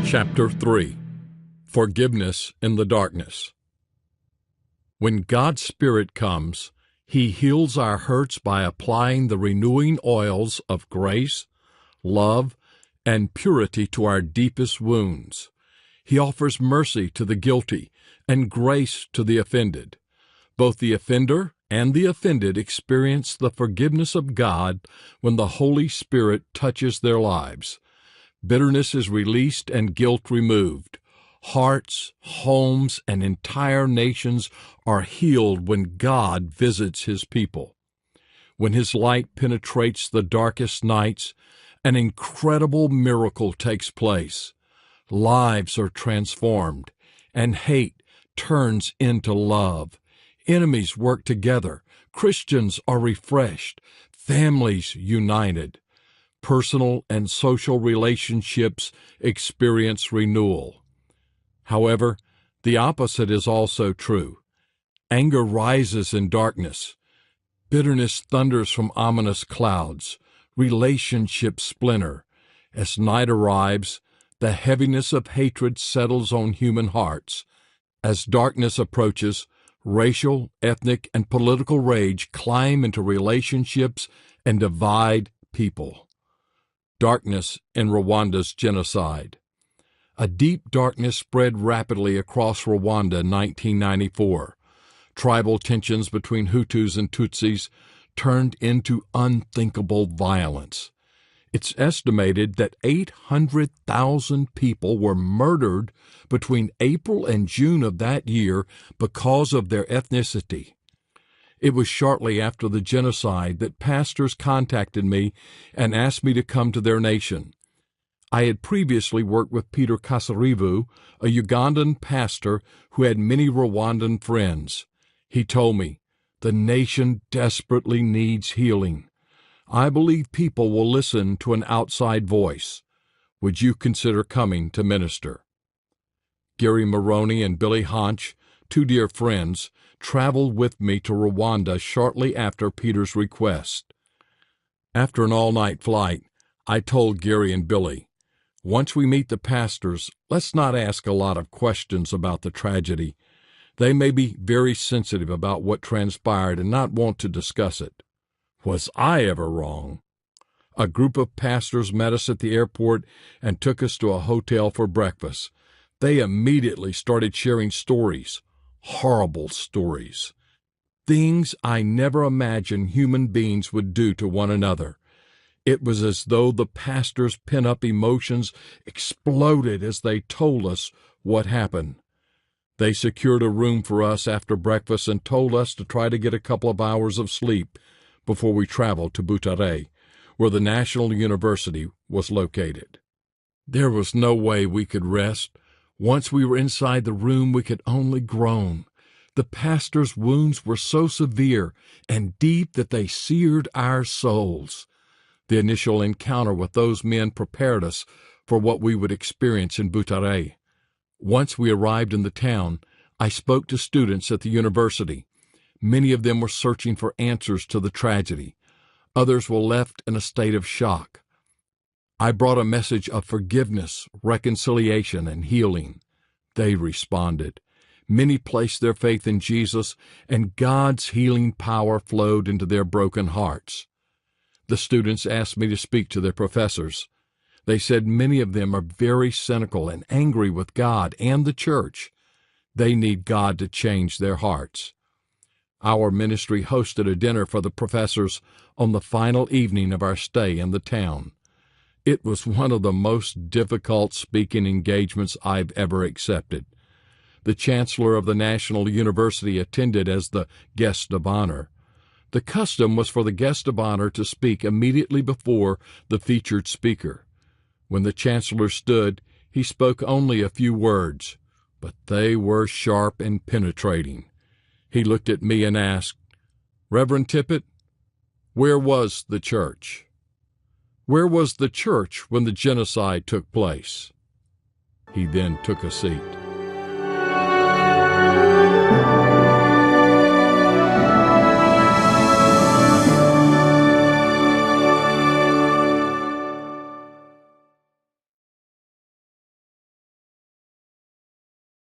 Chapter 3. Forgiveness in the Darkness. When God's Spirit comes, He heals our hurts by applying the renewing oils of grace, love, and purity to our deepest wounds. He offers mercy to the guilty and grace to the offended. Both the offender and the offended experience the forgiveness of God when the Holy Spirit touches their lives. Bitterness is released and guilt removed. Hearts, homes, and entire nations are healed when God visits His people. When His light penetrates the darkest nights, an incredible miracle takes place. Lives are transformed, and hate turns into love. Enemies work together. Christians are refreshed. Families united. Personal and social relationships experience renewal. However, the opposite is also true. Anger rises in darkness. Bitterness thunders from ominous clouds. Relationships splinter. As night arrives, the heaviness of hatred settles on human hearts. As darkness approaches, racial, ethnic, and political rage climb into relationships and divide people. Darkness in Rwanda's genocide. A deep darkness spread rapidly across Rwanda in 1994. Tribal tensions between Hutus and Tutsis turned into unthinkable violence. It's estimated that 800,000 people were murdered between April and June of that year because of their ethnicity. It was shortly after the genocide that pastors contacted me and asked me to come to their nation. I had previously worked with Peter Kasarivu, a Ugandan pastor who had many Rwandan friends. He told me, "The nation desperately needs healing. I believe people will listen to an outside voice. Would you consider coming to minister?" Gary Maroney and Billy Honch, two dear friends, traveled with me to Rwanda shortly after Peter's request. After an all-night flight, I told Gary and Billy, "Once we meet the pastors, let's not ask a lot of questions about the tragedy. They may be very sensitive about what transpired and not want to discuss it." Was I ever wrong? A group of pastors met us at the airport and took us to a hotel for breakfast. They immediately started sharing stories, horrible stories, things I never imagined human beings would do to one another. It was as though the pastors' pent-up emotions exploded as they told us what happened. They secured a room for us after breakfast and told us to try to get a couple of hours of sleep before we traveled to Butare, where the National University was located. There was no way we could rest. Once we were inside the room, we could only groan. The pastor's wounds were so severe and deep that they seared our souls. The initial encounter with those men prepared us for what we would experience in Butare. Once we arrived in the town, I spoke to students at the university. Many of them were searching for answers to the tragedy. Others were left in a state of shock. I brought a message of forgiveness, reconciliation, and healing. They responded. Many placed their faith in Jesus, and God's healing power flowed into their broken hearts. The students asked me to speak to their professors. They said many of them are very cynical and angry with God and the church. They need God to change their hearts. Our ministry hosted a dinner for the professors on the final evening of our stay in the town. It was one of the most difficult speaking engagements I've ever accepted. The chancellor of the National University attended as the guest of honor. The custom was for the guest of honor to speak immediately before the featured speaker. When the chancellor stood, he spoke only a few words, but they were sharp and penetrating. He looked at me and asked, "Reverend Tippit, where was the church? Where was the church when the genocide took place?" He then took a seat.